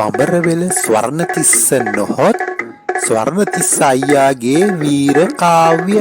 බඹරවෙල ස්වර්ණතිස්ස නොහොත් ස්වර්ණතිස්ස අයියාගේ වීර කාව්‍ය.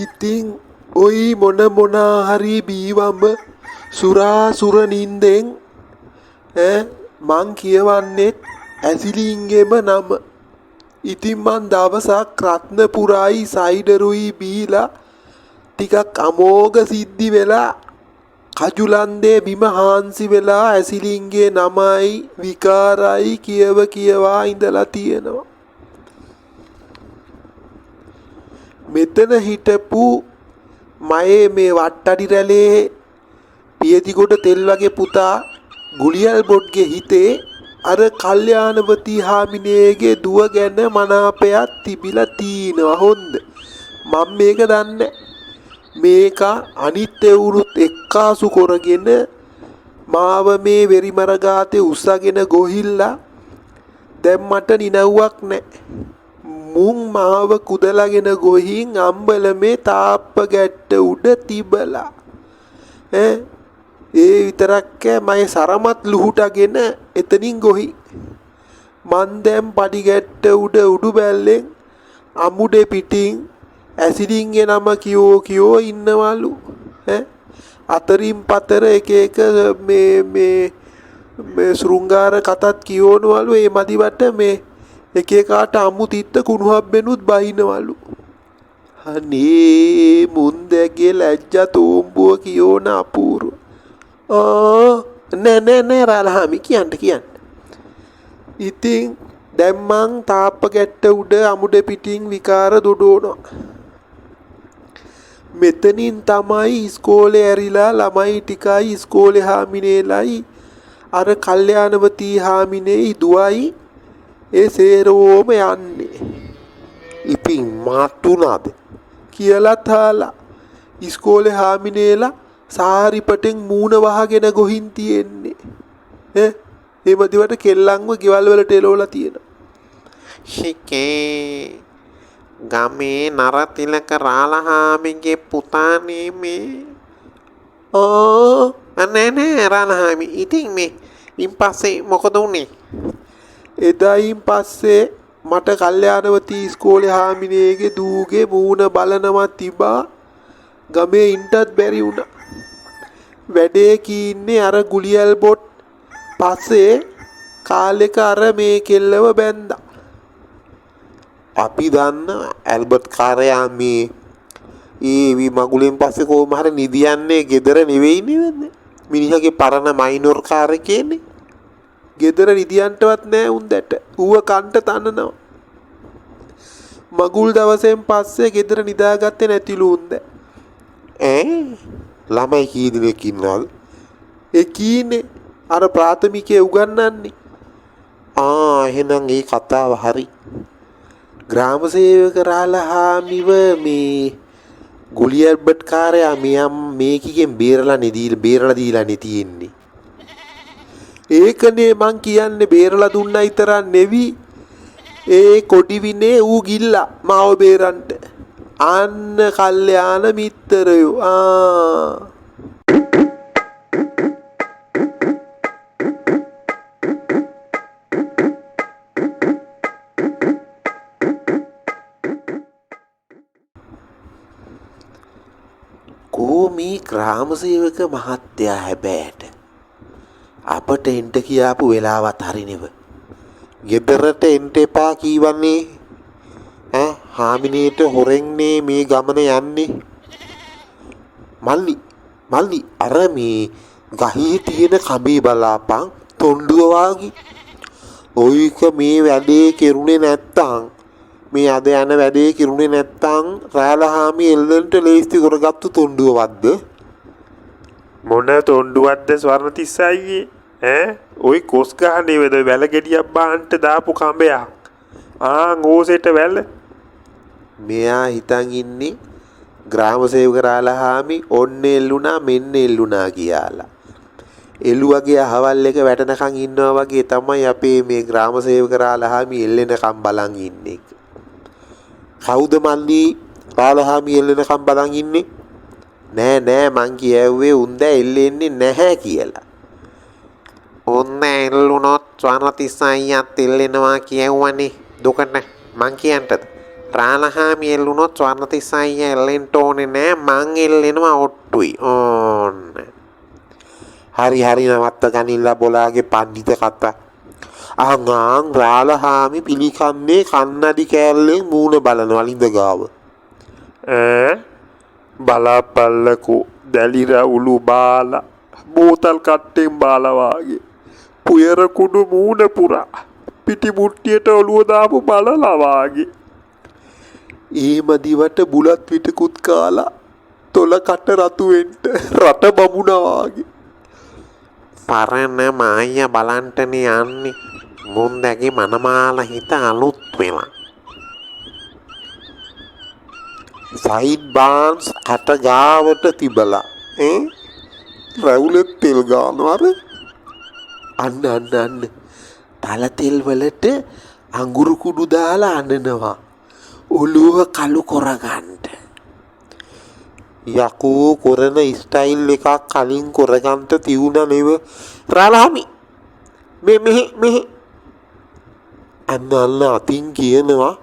ඉතින් ඔයි මොනා හරි බීවම සුරාසුර නින්දෙන් මං කියවන්නෙත් ඇසිලින්ගෙම නම. ඉතින් මං දවසක් රත්නපුරයි සයිඩරුයි බීලා ටිකක් අමෝඝ සිද්ධි වෙලා කජුලන්දේ බිම හාන්සි වෙලා ඇසිලින්ගේ නමයි විකාරයි කියවා ඉඳලා තියෙනවා. මෙතන හිටපු මයේ මේ වට්ටඩි රැලේ පියතිගොඩ තෙල් වගේ පුතා ගුලියල් බොඩ්ගේ හිතේ අර කල්යාණවතී හාමිනේගේ දුව ගැන මනාපයක් තිබිලා තිනවා. හොඳ මම මේක දන්නේ. මේක අනිත් එවුරුත් එක්කාසු කරගෙන මාව මේ වෙරිමරගාතේ උස්සගෙන ගොහිල්ලා දැන් මට නිනව්වක් නැහැ. මුන් මාව කුදලාගෙන ගොහින් අම්බලමේ තාප්ප ගැට්ට උඩ තිබලා ඒ විතරක් මගේ සරමත් ලුහුටගෙන එතනින් ගොහි මන් දැන් පඩි ගැට්ට උඩ උඩු බැල්ලෙන් අමුඩේ පිටින් ඇසිලින්ගේ නම කියෝ ඉන්නවලු. අතරින් පතර එක මේ ශෘංගාර කතාත් කියවනවලු. ඒ මදිවට මේ එක එකාට අමු තිත්ත කුණුහබ්බෙනුත් බහිනවලු. අනේ මුන්දැගේ ලැජ්ජා තෝම්බුව කියෝන අපූර්ව. නෑ රාලහාමි කියන්න. ඉතින් දැන් මං තාප්ප ගැට්ට උඩ අමුඩ පිටින් විකාර දොඩෝනවා. මෙතනින් තමයි ඉස්කෝලේ ඇරිලා ළමයි ටිකයි ඉස්කෝලේ හාමිනේලයි අර කල්යාණවතී හාමිනේ දුවයි ඒ සේරෝම යන්නේ. ඉතින් මාතුනාද කියලා තාලා ඉස්කෝලේ හාමිනේලා සාරිපටෙන් මූණ වහගෙන ගොහින් තියෙන්නේ. එමදිවට කෙල්ලන්ව ගෙවල් වලට එලවලා තියෙනවා. ශිකේ ගමේ නරතිලක රාලහාමිගේ පුතානේ මේ. නෑ රාලහාමි. ඉතින් මේ ඉන් පස්සේ මොකද උනේ? එදායින් පස්සේ මට කල්යාණවතී ඉස්කෝලේ හාමිනේගේ දූගේ මූණ බලනවා තිබා ගමේ ඉන්ටත් බැරි වුණා. වැඩේ කීන්නේ අර ගුලියල් බොට්. පස්සේ කාලෙක අර මේ කෙල්ලව බැන්දා. අපි දන්න ඇල්බර්ට් කාරයා මේ ඒ මගුලෙන් පස්සේ කොහොම හරි නිදියන්නේ ගෙදර නෙවෙයි නේද? මිනිහගේ පරණ මයිනොර් කාර් එකේනේ. ගෙදර නිදියන්ටවත් නෑ උන්දට. ඌව කන්ට තනනවා. මගුල් දවසෙන් පස්සේ ගෙදර නිදාගත්තේ නැතිලු උන්ද. ළමයි කී දෙනෙක් ඉන්නවද? කීනේ අර ප්‍රාථමිකයේ උගන්වන්නේ. එහෙනම් ඒ කතාව හරි. ග්‍රාම සේවක රාලහාමිව මේ ගුලියල්බර්ට් කාරයා මේකෙන් බේරලා දීලානේ තියෙන්නේ. ඒකනේ මං කියන්නේ බේරලා දුන්නා විතරක් නෙවි. ඒ කොඩිවිනේ ඌ ගිල්ලා මාව බේරන්න. අන්න කල්යාණ මිත්‍රයෝ. කොමී ග්‍රාම සේවක මහත්තයා හැබෑට අපට එන්ට කියාපු වෙලාවත් හරිනෙව. ගෙදරට එන්ට එපා කීවන්නේ. හාමිනේට හොරෙන්නේ මේ ගමන යන්නේ. මල්ලි අර මේ ගහේ තියෙන කඹේ බලාපන් තොණ්ඩුව වාගේ. ඔයික මේ වැඩේ කෙරුණේ නැත්තම් මේ අද යන වැඩේ කෙරුණේ නැත්තම් රාලහාමි එල්ලන්ට ලේස්ති කරගත්තු තොණ්ඩුවවත්ද? මොන තොණ්ඩුවක්ද ස්වර්ණතිස්ස අයියේ? ඔයි කොස් ගහන්නේ වේද වැල ගෙඩියක් බාන්නට දාපු කඹයක්. ඕසෙට වැල. මෙයා හිතන් ඉන්නේ ග්‍රාම සේවක රාලහාමි ඔන්න එල්ලුණා මෙන්න එල්ලුණා කියලා. එළුවගේ අහවල් එක වැටෙනකන් ඉන්නවා වගේ තමයි අපේ මේ ග්‍රාම සේවක රාලහාමි එල්ලෙනකම් බලන් ඉන්නේ. කවුද මල්ලි රාලහාමි එල්ලෙනකම් බලන් ඉන්නේ? නෑ මං කියෙව්වේ උන්ද එල්ලෙන්නේ නැහැ කියලා. ඔන්න එල්ලුනොත් ස්වර්ණතිස්ස අයියත් එල්ලෙනවා කියවනේ. දුකට මං කියන්නද? රාලහාමි එල්ලුනොත් ස්වර්ණතිස්ස අයියා එල්ලෙන්න ඕනේ නෑ. මං එල්ලෙනවා ඔට්ටුයි. ඕන්න. හරි නවත්ත ගනිල්ලා බොලාගේ පණ්ඩිත කතා. අහං රාලහාමි පිළිකන්නේ කන්නඩි කෑල්ලෙන් මූණ බලනවා ලිඳ ගාව. බලාපල්ලකෝ දැලිර උළු බාලා බෝතල් කට්ටෙන් බාලවාගේ පුයර කුඩු මූණ පුරා පිටි මුට්ටියට ඔළුව දාපු බලලවාගේ. ඒ මදිවට බුලත් පිටකුත් කාලා තොල කට රතු වෙන්න රට බමුණා වාගේ. පරණ මායිය බලන්ටනේ යන්නේ. මුන්දැගේ මනමාල හිත අලුත් වෙලා. සයිඩ් බාන්ස් අට ගාවට තිබලා රැවුලෙත් තෙල් ගානවර. අන්න තල තෙල් වලට අඟුරු කුඩු දාලා අඬනවා ඔළුව කළු කරගන්න. යකෝ කරන ස්ටයිල් එකක් කලින් කරගන්ට තිවුණ නෙව. රාලහාමි මෙහෙ අන්න අතින් කියනවා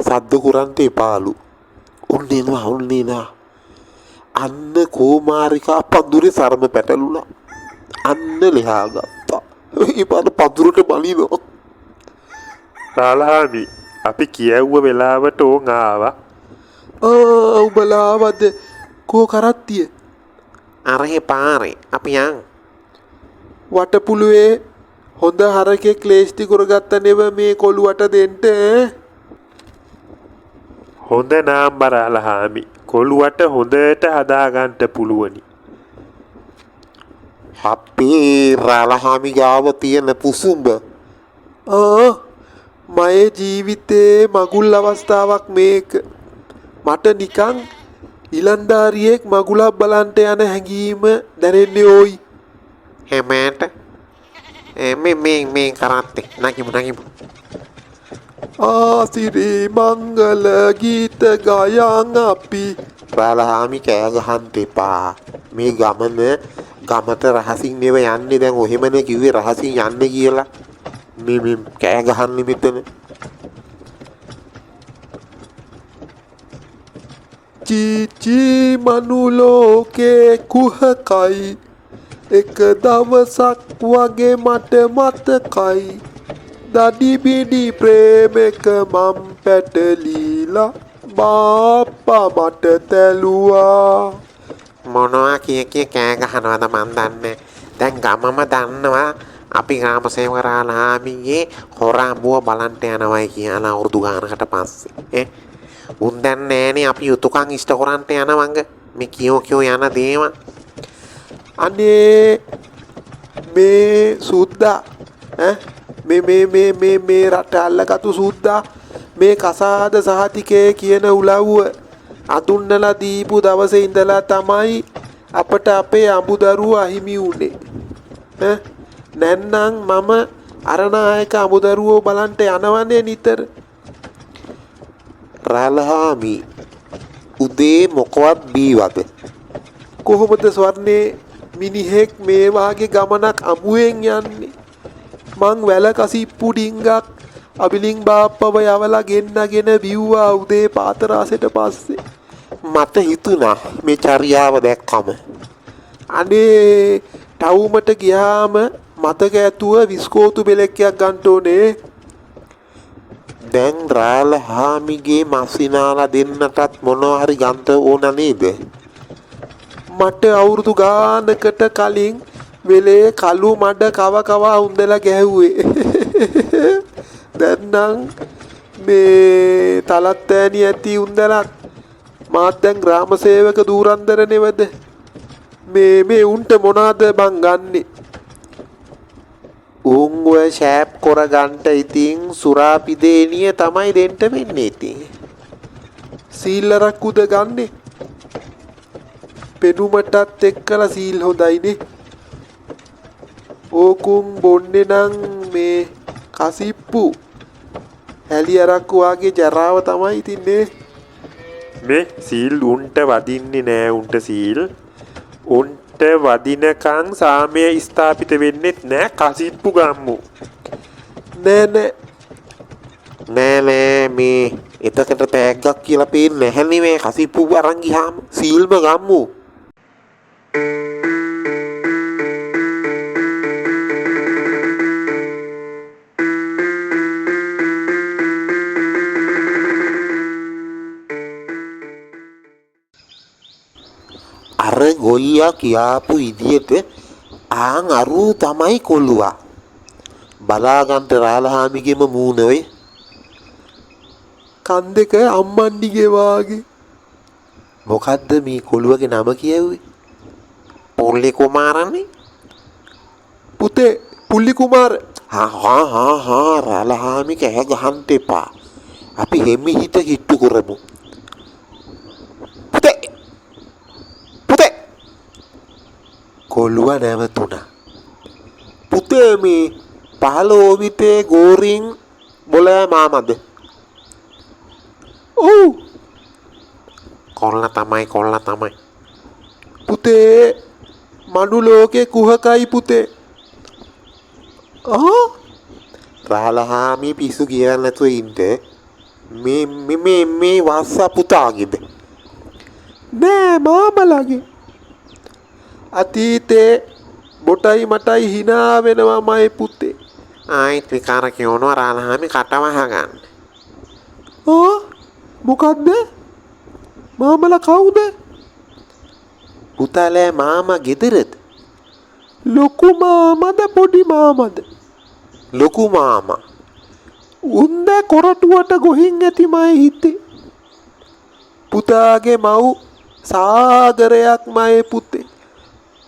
සද්ද කරන්ට එපාලු. ඔන්න එනවා. අන්න කෝමාරිකා පඳුරේ සරම පැටලුණා. අන්න ලෙහා ගත්තා. ඒ පාර පඳුරට බලිනවා. රාලහාමි අපි කියව්ව වෙලාවට ඕන් ආවා. උඹලාවද කෝ කරත්තිය? අරහෙ පාරේ අපි යන්. වටපුළුවේ හොඳ හරකෙක් ක්ලේෂ්ටි කරගත්ත නෙව මේ කොළුවට දෙන්ට. හොඳ නාම් රාලහාමි කොළුවට හොඳට හදාගන්ට පුළුවනි. අපේ රාලහාමි ගාව තියෙන පුසුඹ මයේ ජීවිතේ මගුල් අවස්ථාවක් මේක. මට නිකන් ඉලන්දාරියෙක් මගුලක් බලන්ට යන හැඟීම දැනෙන්නේ ඕයි. හැමෑට මේ කරත්තේ නකිමු. ආසිරි මංගල ගීත ගයන් අපි. රාලහාමි කෑ ගහන්න එපා. මේ ගමට රහසින් නෙව යන්නේ. දැන් ඔහෙමනේ කිව්වේ රහසින් යන්න කියලා. මේ කෑ ගහන්නේ මෙතන. චීචී මනුලෝකේ කුහකයි එක දවසක් වගේ මට මතකයි. දඩි බිඩි ප්‍රේමක මම් පැටලීලා බාප්පා මට තැලුවා. මොනවා කිය කෑ ගහනවද මන් දන්නේ. දැන් ගමම දන්නවා අපි ග්‍රාම සේවක රාලහාමිගේ හොරාඹුව බලන්ට යනවයි කියලා අවුරුදු ගානකට පස්සේ. උන් දැන් නෑනේ අපි යුතුයකම් ඉෂ්ට කරන්ට යනවංග මේ කියෝ යන දේම. අනේ මේ සුද්දා මේ රට අල්ලගත්තු සුද්දා මේ කසාද සහතිකය කියන උලව්ව අඳුන්නලා දීපු දවසේ ඉඳලා තමයි අපට අපේ අඹදරුව අහිමි වුණේ. නැත්නම් මම අරනායක අඹදරුවෝ බලන්ට යනවනේ නිතර. රාලහාමි උදේ මොකවත් බීවද? කොහොමද ස්වර්ණේ මිනිහෙක් මේ වාගේ ගමනක් අමුවෙන් යන්නේ? මං වැල කසිප්පු ඩිංගක් අබිලින් බාප්පව යවලා ගෙන්නගෙන බිව්වා උදේ පාතරාසෙට පස්සේ. මට හිතුණා මේ චර්යාව දැක්කම. අනේ ටවුමට ගියාම මතක ඇතුව විස්කෝතු බෙලෙක්යක් ගන්න ඕනේ. දැන් රාලහාමිගේ මස්සිනාලා දෙන්නටත් මොනවා හරි ගන්ට ඕන නේද? මට අවුරුදු ගානකට කලින් වෙලේ කළු මඩ කව උන්දලා ගැහුවේ. දැන් නම් මේ තලත් ඈනි ඇති උන්දලත් මාත් දැන් ග්‍රාම සේවක දූරන්දර නෙවද? මේ උන්ට මොනවාද බං ගන්නෙ? උන් ඔය ෂෑප් කරගන්ට ඉතින් සුරාපිදේනිය තමයි දෙන්න වෙන්නේ ඉතින්. සීල්ලරක් උද ගන්නෙ? පෙනුමටත් එක්කලා සීල් හොඳයිනේ. ඕකුන් බොන්නේ නම් මේ කසිප්පු හැලි අරක්කු වගේ ජරාව තමයි ඉතින්නේ. මේ සීල් උන්ට වදින්නේ නෑ. උන්ට සීල් උන්ට වදිනකං සාමය ස්ථාපිත වෙන්නෙත් නෑ. කසිප්පු ගම්මු. නෑ නෑ මේ එතකට තෑග්ගක් කියලා පේන්නේ නැහැනේ මේ කසිප්පු අරන් ගියාම සීල්ම ගම්මු. අර ගොයියා කියාපු විදියට ආන් අරු තමයි කොළුවා. බලාගන්ට රාලහාමිගේම මූණ ඔය. කන් දෙක අම්මණ්ඩිගේ වාගේ. මොකද්ද මේ කොළුවගේ නම කියුවේ? පොල්ලි කුමාරනේ. පුතේ පුල්ලි කුමාර. හා රාලහාමි කෑ ගහන්න එපා. අපි හිත කිට්ටු කරමු. පුතේ කොළුවා නැවතුණා. පුතේ මේ 15 විතේ ගෝරින් බොලෑ මාමද? ඔව් කොල්ල තමයි. පුතේ මනු ලෝකේ කුහකයි පුතේ. රාලහාමි පිස්සු කියලා නැතුව ඉන්න. මේ වස්ස පුතාගේද? නෑ මාමලගේ. අතීතේ බොටයි මටයි hina වෙනවමයි පුතේ. ආයිත් විකාර කියනවා රාලහාමි කටවහ ගන්න. මොකද්ද? මාමලා කවුද? පුතාලේ මාමා ගෙදරද? ලොකු මාමද පොඩි මාමද? ලොකු මාමා. උන්ද කොරටුවට ගොහින් ඇතිමයි හිතේ. පුතාගේ මව් සාගරයක්මයි පුතේ.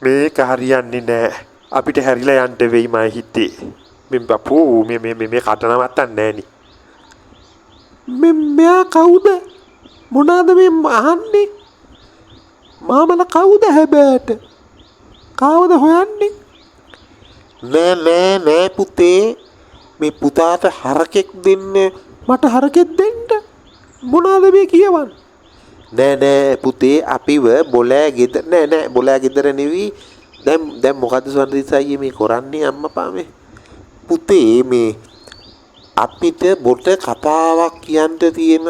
මේක හරියන්නේ නෑ. අපිට හැරිලා යන්න වෙයි මයි හිතේ. මෙම් බපෝ මේ කටනවත්තන්නේ නෑනි. මෙයා කවුද? මොනවාද මේ අහන්නේ? මාමලා කවුද හැබෑට? කවුද හොයන්නේ? නෑ පුතේ. මේ පුතාට හරකෙක් දෙන්න. මට හරකෙක් දෙන්න? මොනවාද මේ කියවන්නේ? නෑ පුතේ අපිව බොලෑ ගෙදර නෑ බොලෑ ගෙදර නෙවි. දැන් මොකද්ද සුවන්දිසයි මේ කරන්නේ අම්මපා මේ? පුතේ මේ අපිට බොට කතාවක් කියන්න තියෙන.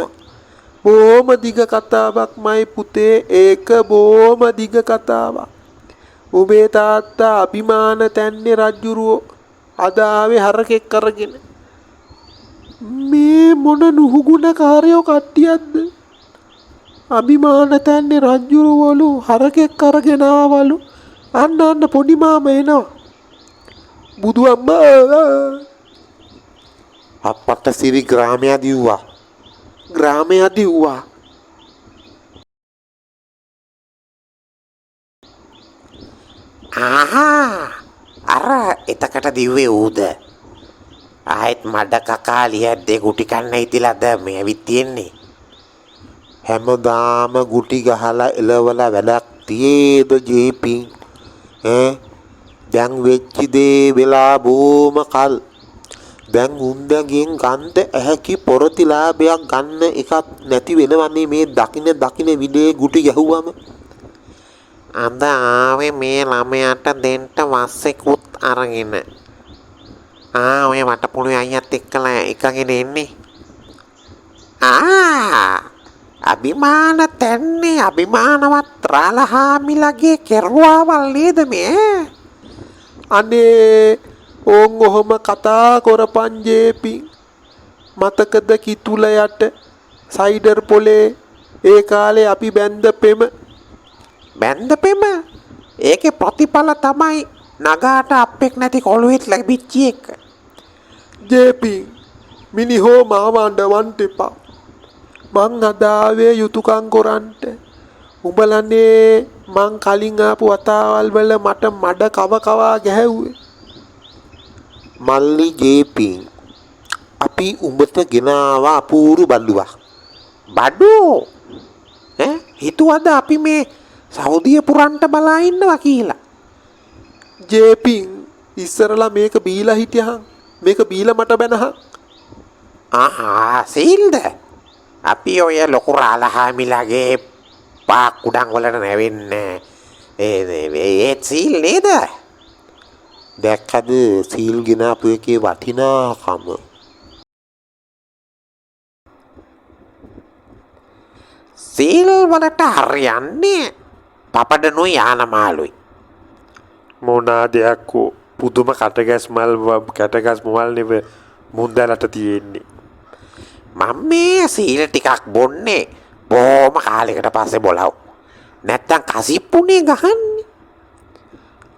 බොහොම දිග කතාවක්මයි පුතේ. ඒක බොහොම දිග කතාවක්. ඔබේ තාත්තා අභිමාන තැන්නේ රජුරුවෝ අද ආවේ හරකෙක් කරගෙන. මේ මොන නුහුගුණ කාර්යෝ කට්ටියක්ද? අභිමාන තැන්නේ රජුරුවලු හරකෙක් කරගෙන ආවලු. අන්න පොඩි මාමා එනවා. බුදු අම්මා අපට සිරි ග්‍රාමයා දිව්වා. අර එතකට දිව්වේ ඌද? ආයෙත් මඩ කකා ලියද්දේ ගුටි කන්න හිතිලාද මේ ඇවිත් තියෙන්නේ? හැමදාම ගුටි ගහලා එලවලා වැඩක් තියේද ජීපි? දැන් වෙච්ච දේ වෙලා බොම කල්. දැන් උන්දගෙන් ගන්න ඇහැකි පොරතිලාභයක් ගන්න එකක් නැති වෙනවන්නේ මේ දකින විඩේ ගුටි ගැහුවම. අද ආවේ මේ ළමයාට දෙන්න වස්සෙකුත් අරගෙන. ඔය වටපොළේ අයියත් එක්කලා එකගෙන එන්නේ. අභිමාන තැන්නේ අභිමානවත් රාලහාමිලගේ කෙරුවාවල් නේද මේ? අනේ ඕන් ඔහොම කතා කරපන් ජේපි. මතකද කිතුල යට සයිඩර් පොලේ ඒ කාලේ අපි බැන්ද පෙම? ඒකේ ප්‍රතිඵල තමයි නගාට අපෙක් නැති කොළුවෙත් ලැබිච්ච එක. ජේපි මිනිහෝ මාව අඬවන්න එපා. මං අදාවේ යුතුයකම් කරන්ට. උඹලනේ මං කලින් ආපු වතාවල් වල මට මඩ කවා ගැහැව්වේ. මල්ලි ජේපි අපි උඹට ගෙනාවා අපූරු බඩුවක්. බඩෝ? හිතුවද අපි මේ සෞදිය පුරන්ට බලා ඉන්නවා කියලා? ජේපි ඉස්සරලා මේක බීලා හිටියහන් මේක බීලා මට බැනහන්. සීල්ද අපි ඔය ලොකු රාලහාමිලාගේ පාක් කුඩන් වලට නැවෙන්නේ ඒත් සීල් නේද? දැක්කද සීල් ගෙනාපු එකේ වටිනාකම? සීල් වලට හරියන්නේ පපඩනුයි යානමාලුයි. මොනා දෙයක්කෝ පුදුම කටගැස් මල් නෙව මුන්දලට තියෙන්නේ. මම මේ සීල ටිකක් බොන්නේ බොහොම කාලෙකට පස්සේ බොලව්. නැත්තම් කසිප්පුනේ ගහන්නේ.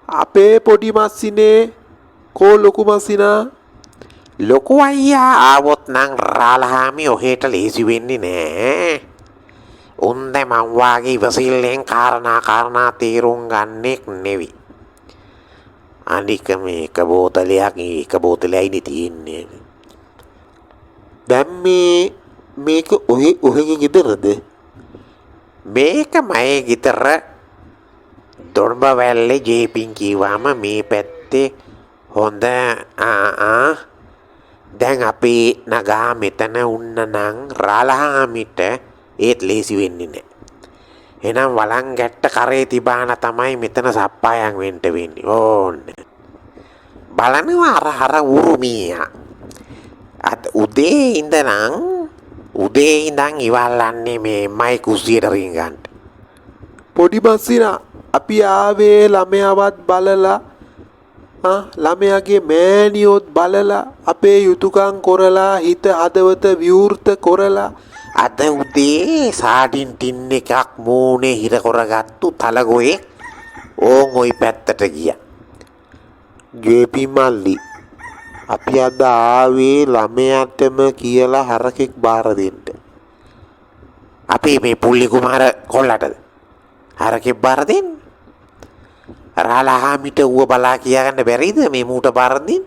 අපේ පොඩි මස්සිනේ කෝ ලොකු මස්සිනා ලොකු අයියා ආවොත් නම් රාලහාමි ඔහෙට ලේසි වෙන්නේ නෑ. උන්ද මං වාගේ ඉවසිල්ලෙන් කාරණා තේරුම් ගන්නෙක් නෙවි. අනික මේක බෝතලයයි තියෙන්නේ. දැන් මේක ඔහෙගේ ගෙදරද? මේක මගේ ගෙදර දොඩඹවැල්ලේ ජේපින් කිව්වම මේ පැත්තේ හොඳ දැන් අපි නගා මෙතන උන්න නම් රාලහාමිට ඒත් ලේසි වෙන්නේ නැහැ. එහෙනම් වලං ගැට්ට කරේ තිබාන තමයි මෙතන සප්පායන් වෙන්න වෙන්නේ. ඕන්න. බලනවා අර උරුමියා. අද උදේ ඉඳන් ඉවල්ලන්නේ මේ මයි කුස්සියට රින්ගන්න. පොඩි මස්සිනා අපි ආවේ ළමයාවත් බලලා ළමයාගේ මෑණියොත් බලලා අපේ යුතුයකම් කරලා හිත හදවත විවෘත කරලා අද උදේ සාඩින් ටින් එකක් මූණේ හිර කරගත්තු තලගොයේ ඕන් ওই පැත්තට ගියා. ජේපි මල්ලි අපි අද ආවේ ළමයාටම කියලා හරකෙක් බාර දෙන්න. අපි මේ පුල්ලි කුමාර කොල්ලටද හරකෙක් බාර දෙන්න? රාලහාමිට ඌව බලා කියාගන්න බැරිද මේ මූට බාර දෙන්න?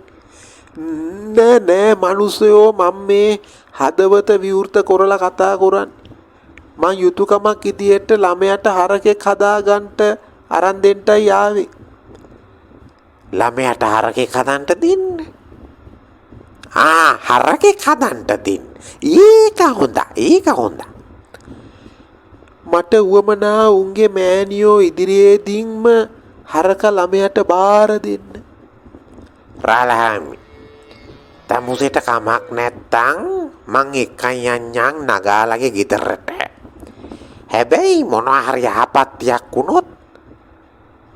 නෑ මනුස්සයෝ මම මේ හදවත විවෘත කරලා කතා කරන්නේ. මං යුතුයකමක් ඉදියට ළමයාට හරකෙක් හදාගන්න අරන් දෙන්නයි ආවේ. ළමයාට හරකෙක් හදන්න දෙන්න? හරකෙක් හදන්න දෙන්න. ඒක හොඳ. මට උවමනා උන්ගේ මෑණියෝ ඉදිරියේදීම හරක ළමයාට බාර දෙන්න. රාලහාමි තමුසෙට කමක් නැත්තං මං එක්කන් යන්නම් නගාලගේ ගෙදරට. හැබැයි මොනවා හරි යහපත්යක් වුණොත්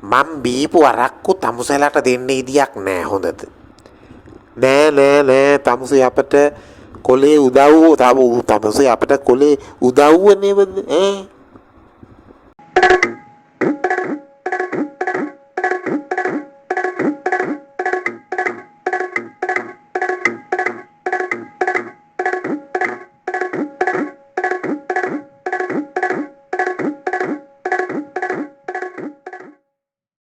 මං බීපු අරක්කු තමුසලට දෙන්න ඉදියක් නෑ හොඳද? නෑ තමුසේ අපට කොලේ උදව්ව තමුසේ අපට කොලේ උදව්ව නෙවද?